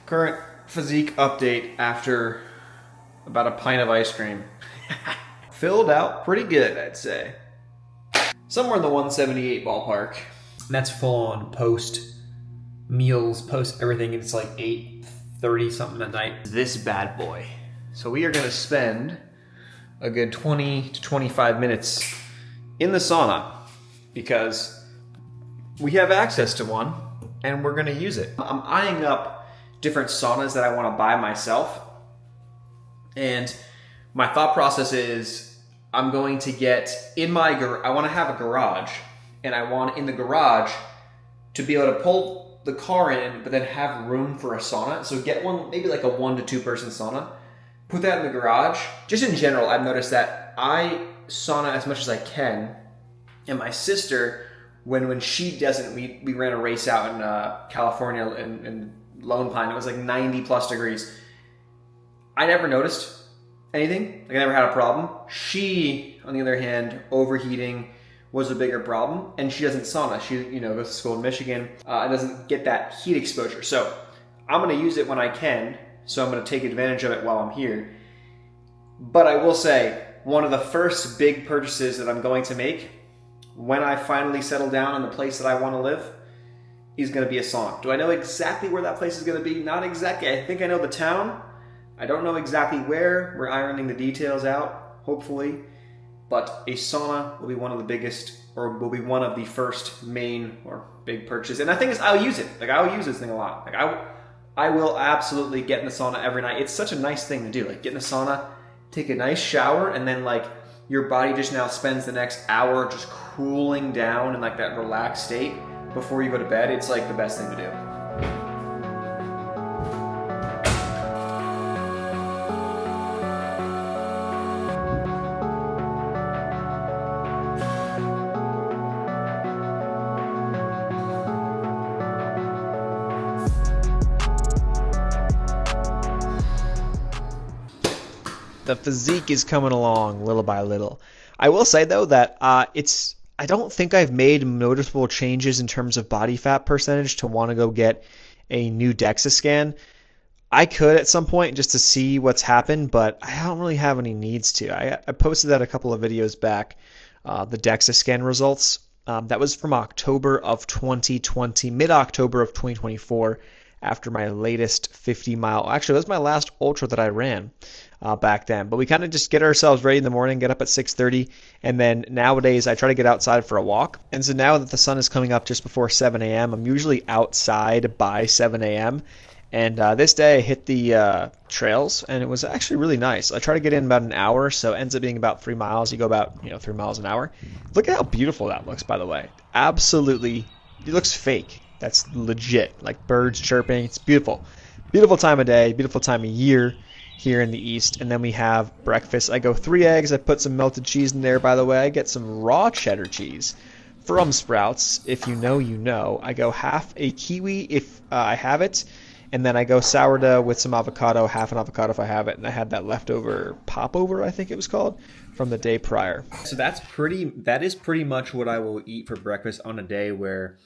Current physique update after about a pint of ice cream. Filled out pretty good, I'd say. Somewhere in the 178 ballpark. And that's full on post meals, post everything. It's like 8:30 something at night. This bad boy. So we are going to spend a good 20 to 25 minutes in the sauna because we have access to one and we're going to use it. I'm eyeing up different saunas that I want to buy myself. And my thought process is I'm going to get I want to have a garage, and I want in the garage to be able to pull the car in, but then have room for a sauna. So get one, maybe like a 1 to 2 person sauna. Put that in the garage. Just in general, I've noticed that I sauna as much as I can. And my sister, when she doesn't, we ran a race out in California in Lone Pine. It was like 90 plus degrees. I never noticed anything. Like I never had a problem. She, on the other hand, overheating was a bigger problem, and she doesn't sauna. She, goes to school in Michigan and doesn't get that heat exposure. So I'm going to use it when I can. So I'm going to take advantage of it while I'm here. But I will say, one of the first big purchases that I'm going to make when I finally settle down in the place that I want to live is going to be a sauna. Do I know exactly where that place is going to be? Not exactly. I think I know the town. I don't know exactly where. We're ironing the details out, hopefully. But a sauna will be one of the biggest, or will be one of the first main or big purchases. And I think I'll use it. Like I'll use this thing a lot. Like I will absolutely get in the sauna every night. It's such a nice thing to do. Like get in the sauna, take a nice shower, and then like your body just now spends the next hour just cooling down in like that relaxed state before you go to bed. It's like the best thing to do. The physique is coming along little by little. I will say though that I don't think I've made noticeable changes in terms of body fat percentage to want to go get a new DEXA scan. I could at some point just to see what's happened, but I don't really have any needs to. I posted that a couple of videos back, the DEXA scan results. That was from October of 2020, mid-October of 2024, after my latest 50-mile. Actually, that was my last ultra that I ran back then. But we kind of just get ourselves ready in the morning, get up at 6:30, and then nowadays I try to get outside for a walk. And so now that the sun is coming up just before 7 a.m., I'm usually outside by 7 a.m. And this day I hit the trails, and it was actually really nice. I try to get in about an hour, so it ends up being about 3 miles. You go about 3 miles an hour. Look at how beautiful that looks, by the way. Absolutely, it looks fake. That's legit, like birds chirping. It's beautiful. Beautiful time of day, beautiful time of year here in the East. And then we have breakfast. I go 3 eggs. I put some melted cheese in there, by the way. I get some raw cheddar cheese from Sprouts. If you know, you know. I go half a kiwi if I have it. And then I go sourdough with some avocado, half an avocado if I have it. And I had that leftover popover, I think it was called, from the day prior. So that is pretty much what I will eat for breakfast on a day where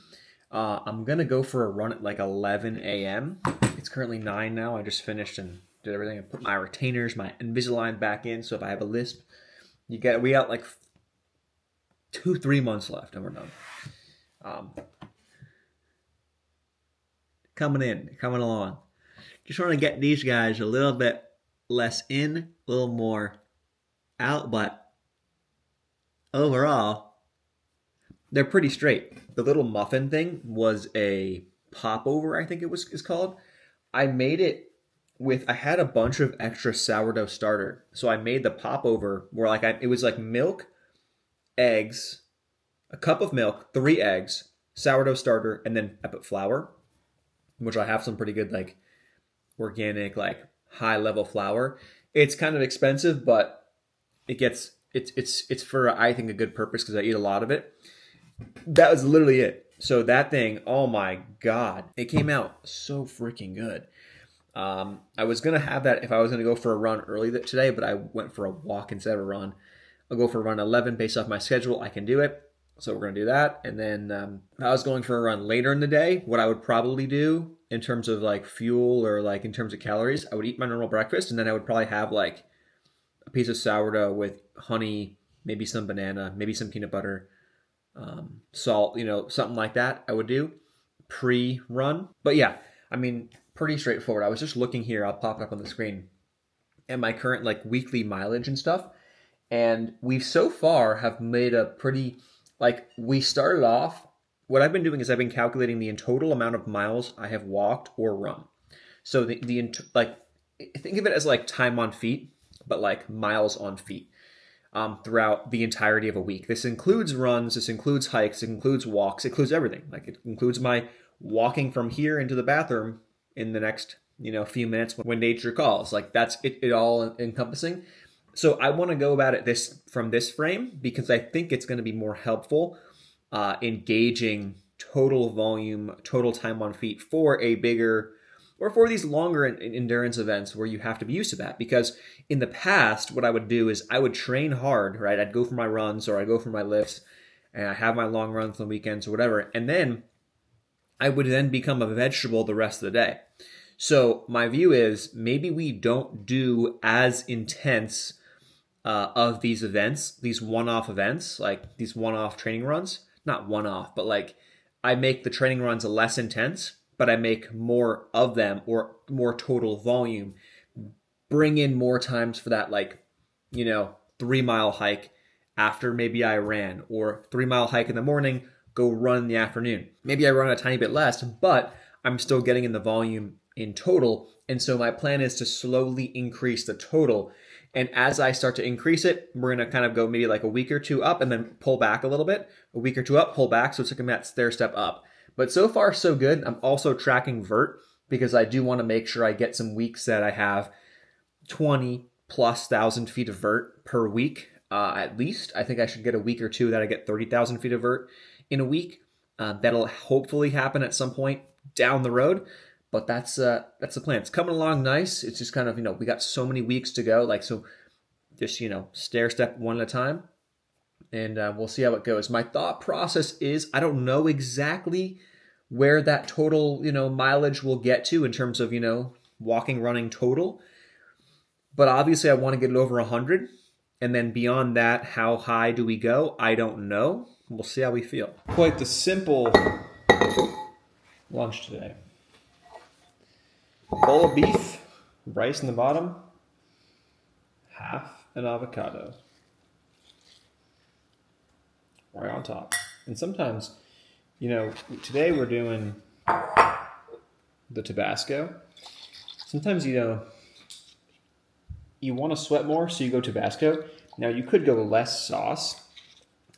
I'm going to go for a run at like 11 a.m. It's currently 9 now. I just finished and did everything. I put my retainers, my Invisalign back in. So if I have a lisp, we got like 2-3 months left and we're done. Coming along. Just want to get these guys a little bit less in, a little more out, but overall, they're pretty straight. The little muffin thing was a popover, I think is called. I made it I had a bunch of extra sourdough starter. So I made the popover where it was like milk, eggs, a cup of milk, 3 eggs, sourdough starter, and then I put flour, which I have some pretty good like organic, like high level flour. It's kind of expensive, but it's for, I think, a good purpose because I eat a lot of it. That was literally it. So that thing, oh my God, it came out so freaking good. I was going to have that if I was going to go for a run early today, but I went for a walk instead of a run. I'll go for a run 11 based off my schedule. I can do it. So we're going to do that. And then if I was going for a run later in the day, what I would probably do in terms of like fuel or like in terms of calories, I would eat my normal breakfast, and then I would probably have like a piece of sourdough with honey, maybe some banana, maybe some peanut butter, salt, something like that I would do pre-run. But yeah, I mean, pretty straightforward. I was just looking here, I'll pop it up on the screen, at my current like weekly mileage and stuff. And we've so far have made a pretty, like, we started off, what I've been doing is I've been calculating the in total amount of miles I have walked or run. So like, think of it as like time on feet, but like miles on feet throughout the entirety of a week. This includes runs, this includes hikes, it includes walks, it includes everything. Like it includes my walking from here into the bathroom in the next, few minutes when nature calls. Like that's it all encompassing. So I want to go about it from this frame because I think it's going to be more helpful in gauging total volume, total time on feet for a bigger or for these longer endurance events where you have to be used to that. Because in the past, what I would do is I would train hard, right? I'd go for my runs or I'd go for my lifts and I have my long runs on the weekends or whatever. And then I would then become a vegetable the rest of the day. So my view is maybe we don't do as intense of these events, these one-off events, like these one-off training runs. Not one-off, but like I make the training runs less intense, but I make more of them or more total volume. Bring in more times for that, like, 3-mile hike after maybe I ran, or 3-mile hike in the morning, go run in the afternoon. Maybe I run a tiny bit less, but I'm still getting in the volume in total. And so my plan is to slowly increase the total. And as I start to increase it, we're going to kind of go maybe like a week or two up and then pull back a little bit. A week or two up, pull back. So it's like that stair step up. But so far, so good. I'm also tracking vert because I do want to make sure I get some weeks that I have 20 plus thousand feet of vert per week, at least. I think I should get a week or two that I get 30,000 feet of vert in a week. That'll hopefully happen at some point down the road. But that's the plan. It's coming along nice. It's just kind of, we got so many weeks to go. Like, so just, stair step one at a time. And we'll see how it goes. My thought process is I don't know exactly where that total, mileage will get to in terms of, walking, running total. But obviously I want to get it over 100. And then beyond that, how high do we go? I don't know. We'll see how we feel. Quite the simple lunch today. Bowl of beef, rice in the bottom, half an avocado right on top. And sometimes, today we're doing the Tabasco. Sometimes, you want to sweat more, so you go Tabasco. Now, you could go less sauce,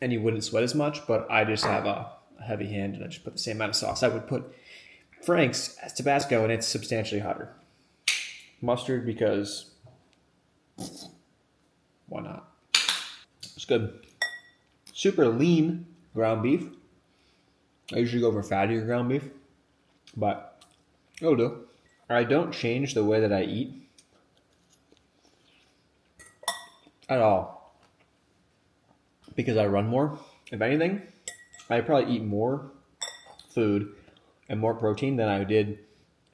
and you wouldn't sweat as much, but I just have a heavy hand, and I just put the same amount of sauce I would put Frank's as Tabasco, and it's substantially hotter. Mustard because why not? It's good. Super lean ground beef. I usually go for fattier ground beef, but it'll do. I don't change the way that I eat at all because I run more. If anything, I probably eat more food and more protein than I did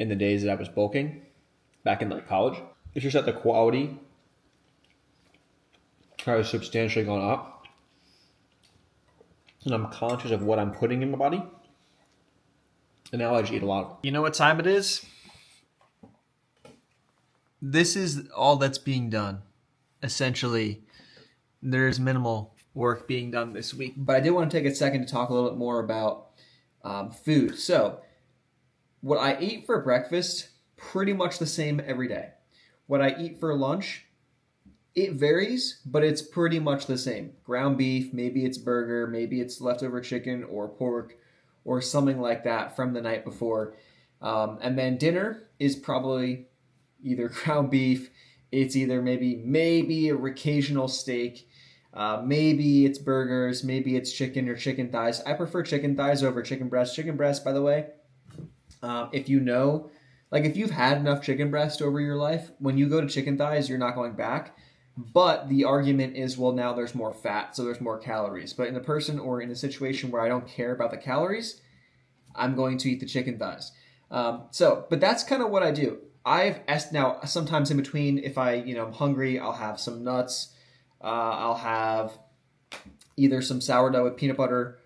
in the days that I was bulking back in college. It's just that the quality has substantially gone up. And I'm conscious of what I'm putting in my body. And now I just eat a lot. You know what time it is? This is all that's being done. Essentially, there's minimal work being done this week. But I did want to take a second to talk a little bit more about food. So, what I eat for breakfast, pretty much the same every day. What I eat for lunch, it varies, but it's pretty much the same. Ground beef, maybe it's burger, maybe it's leftover chicken or pork or something like that from the night before. And then dinner is probably either ground beef, it's either maybe a occasional steak, maybe it's burgers, maybe it's chicken or chicken thighs. I prefer chicken thighs over chicken breast. Chicken breast, by the way, if if you've had enough chicken breast over your life, when you go to chicken thighs, you're not going back. But the argument is, well, now there's more fat, so there's more calories. But in a person or in a situation where I don't care about the calories, I'm going to eat the chicken thighs. But that's kind of what I do. I've asked now sometimes in between, if I'm hungry, I'll have some nuts. I'll have either some sourdough with peanut butter,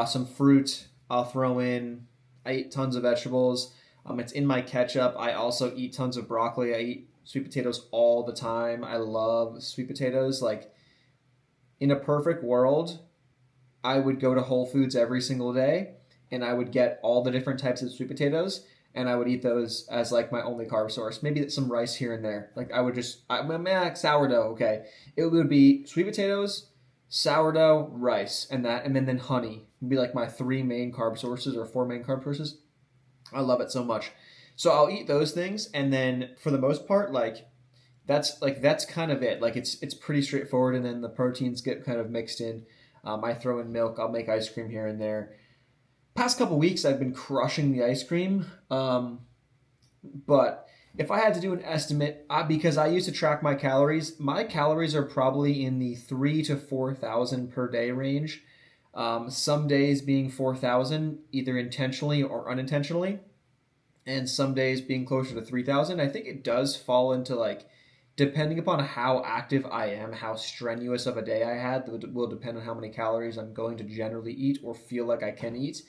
some fruit. I'll throw in. I eat tons of vegetables. It's in my ketchup. I also eat tons of broccoli. I eat sweet potatoes all the time. I love sweet potatoes. Like, in a perfect world, I would go to Whole Foods every single day and I would get all the different types of sweet potatoes and I would eat those as like my only carb source. Maybe some rice here and there. Like, sourdough, okay. It would be sweet potatoes, sourdough, rice, and then honey would be like my 3 main carb sources or 4 main carb sources. I love it so much. So I'll eat those things, and then for the most part, that's kind of it. Like, it's pretty straightforward, and then the proteins get kind of mixed in. I throw in milk. I'll make ice cream here and there. Past couple weeks, I've been crushing the ice cream. But if I had to do an estimate, because I used to track my calories are probably in the 3,000 to 4,000 per day range. Some days being 4,000, either intentionally or unintentionally, and some days being closer to 3,000. I think it does fall into, depending upon how active I am, how strenuous of a day I had, will depend on how many calories I'm going to generally eat or feel like I can eat.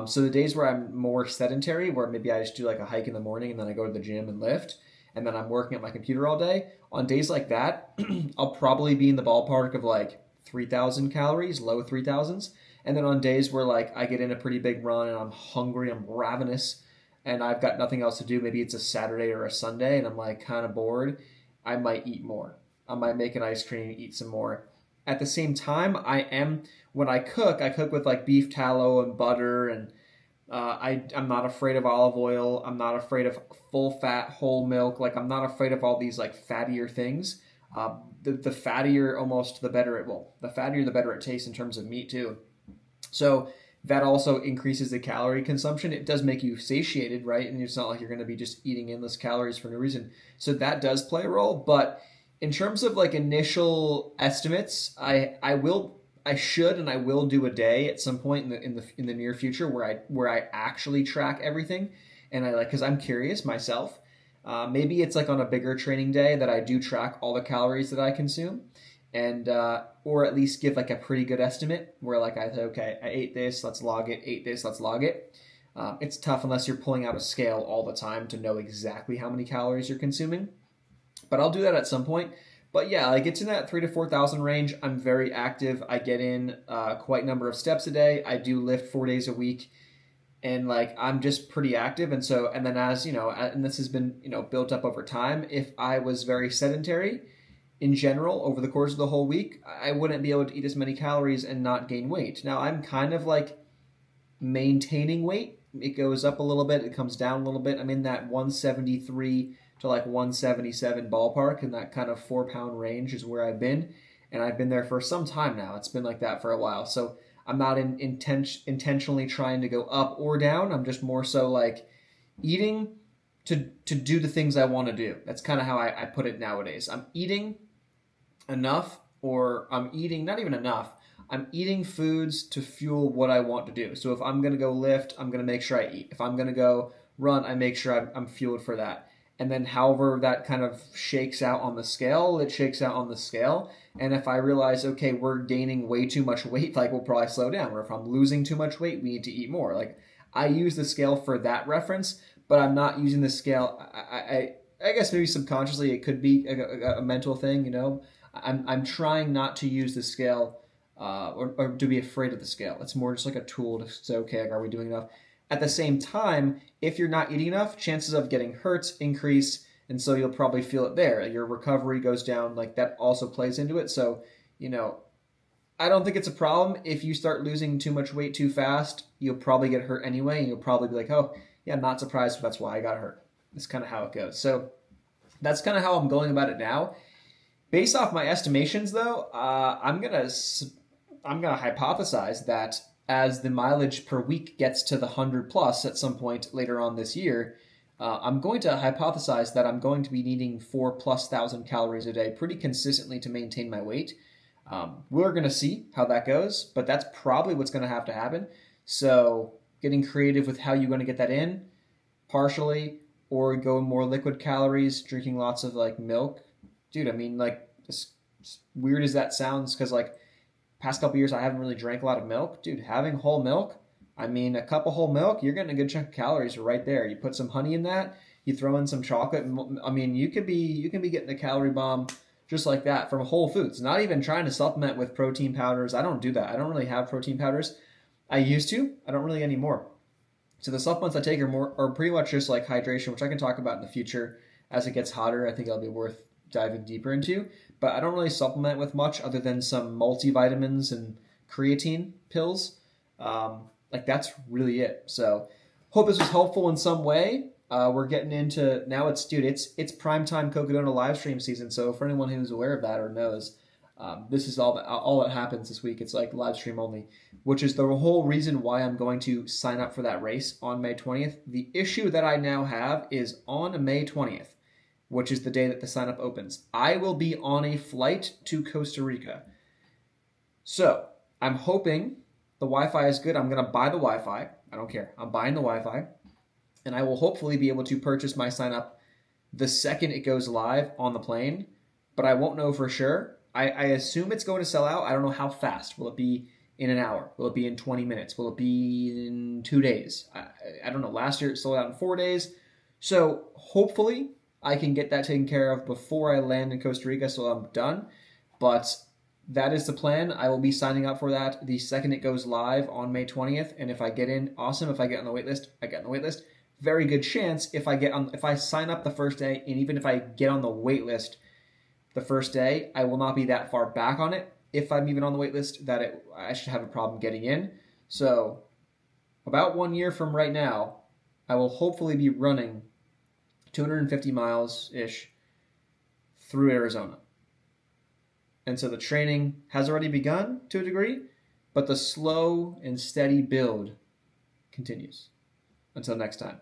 So the days where I'm more sedentary, where maybe I just do like a hike in the morning and then I go to the gym and lift, and then I'm working at my computer all day, on days like that, I'll probably be in the ballpark of 3,000 calories, low 3,000s. And then on days where I get in a pretty big run and I'm hungry, I'm ravenous, and I've got nothing else to do, maybe it's a Saturday or a Sunday and I'm kind of bored, I might eat more. I might make an ice cream, eat some more. At the same time, when I cook with beef tallow and butter, and I'm not afraid of olive oil. I'm not afraid of full fat whole milk. I'm not afraid of all these fattier things. The fattier almost the better the fattier the better it tastes in terms of meat too. So that also increases the calorie consumption. It does make you satiated, right? And it's not like you're going to be just eating endless calories for no reason. So that does play a role. But in terms of initial estimates, I should and I will do a day at some point in the near future where I actually track everything, and because I'm curious myself. Maybe it's on a bigger training day that I do track all the calories that I consume, and or at least give a pretty good estimate where I say, okay, I ate this, let's log it. Ate this, let's log it. It's tough unless you're pulling out a scale all the time to know exactly how many calories you're consuming. But I'll do that at some point. But yeah, it's in that 3,000 to 4,000 range. I'm very active. I get in quite a number of steps a day. I do lift 4 days a week, and I'm just pretty active. And then as and this has been built up over time. If I was very sedentary in general over the course of the whole week, I wouldn't be able to eat as many calories and not gain weight. Now I'm kind of maintaining weight. It goes up a little bit, it comes down a little bit. I'm in that 173 to 177 ballpark, and that kind of 4-pound range is where I've been, and I've been there for some time now. It's been like that for a while, so I'm not intentionally trying to go up or down. I'm just more so eating to do the things I want to do. That's kind of how I put it nowadays. I'm eating enough, or I'm eating not even enough. I'm eating foods to fuel what I want to do. So if I'm going to go lift, I'm going to make sure I eat. If I'm going to go run, I make sure I'm fueled for that. And then however that kind of shakes out on the scale, it shakes out on the scale. And if I realize, okay, we're gaining way too much weight, we'll probably slow down. Or if I'm losing too much weight, we need to eat more. I use the scale for that reference, but I'm not using the scale. I guess maybe subconsciously it could be a mental thing, I'm trying not to use the scale or to be afraid of the scale. It's more just a tool to say, okay, are we doing enough? At the same time, if you're not eating enough, chances of getting hurt increase, and so you'll probably feel it there. Your recovery goes down, that also plays into it. So, I don't think it's a problem. If you start losing too much weight too fast, you'll probably get hurt anyway, and you'll probably be oh, yeah, I'm not surprised, but that's why I got hurt. That's kind of how it goes. So that's kind of how I'm going about it now. Based off my estimations, though, I'm gonna hypothesize that as the mileage per week gets to the 100 plus at some point later on this year, I'm going to hypothesize that I'm going to be needing 4,000+ calories a day pretty consistently to maintain my weight. We're going to see how that goes, but that's probably what's going to have to happen. So getting creative with how you're going to get that in, partially, or go more liquid calories, drinking lots of like milk. Dude, I mean, like, as weird as that sounds, because like past couple years I haven't really drank a lot of milk. Dude, having whole milk, I mean, a cup of whole milk, you're getting a good chunk of calories right there. You put some honey in that, you throw in some chocolate. I mean, you can be getting a calorie bomb just like that from Whole Foods. Not even trying to supplement with protein powders. I don't do that. I don't really have protein powders. I used to. I don't really anymore. So the supplements I take are pretty much just like hydration, which I can talk about in the future as it gets hotter. I think it'll be worth diving deeper into. But I don't really supplement with much other than some multivitamins and creatine pills. Like that's really it. So hope this was helpful in some way. We're getting into now. It's primetime Cocodona live stream season. So for anyone who's aware of that or knows, this is all that happens this week. It's like live stream only, which is the whole reason why I'm going to sign up for that race on May 20th. The issue that I now have is on May 20th, which is the day that the sign up opens. I will be on a flight to Costa Rica. So I'm hoping the Wi-Fi is good. I'm going to buy the Wi-Fi. I don't care. I'm buying the Wi-Fi. And I will hopefully be able to purchase my sign up the second it goes live on the plane, but I won't know for sure. I assume it's going to sell out. I don't know how fast. Will it be in an hour? Will it be in 20 minutes? Will it be in 2 days? I don't know. Last year it sold out in 4 days. So hopefully I can get that taken care of before I land in Costa Rica so I'm done. But that is the plan. I will be signing up for that the second it goes live on May 20th. And if I get in, awesome. If I get on the wait list, I get on the wait list. Very good chance if I sign up the first day, and even if I get on the wait list the first day, I will not be that far back on it. If I'm even on the wait list, I should have a problem getting in. So about 1 year from right now, I will hopefully be running 250 miles-ish through Arizona. And so the training has already begun to a degree, but the slow and steady build continues. Until next time.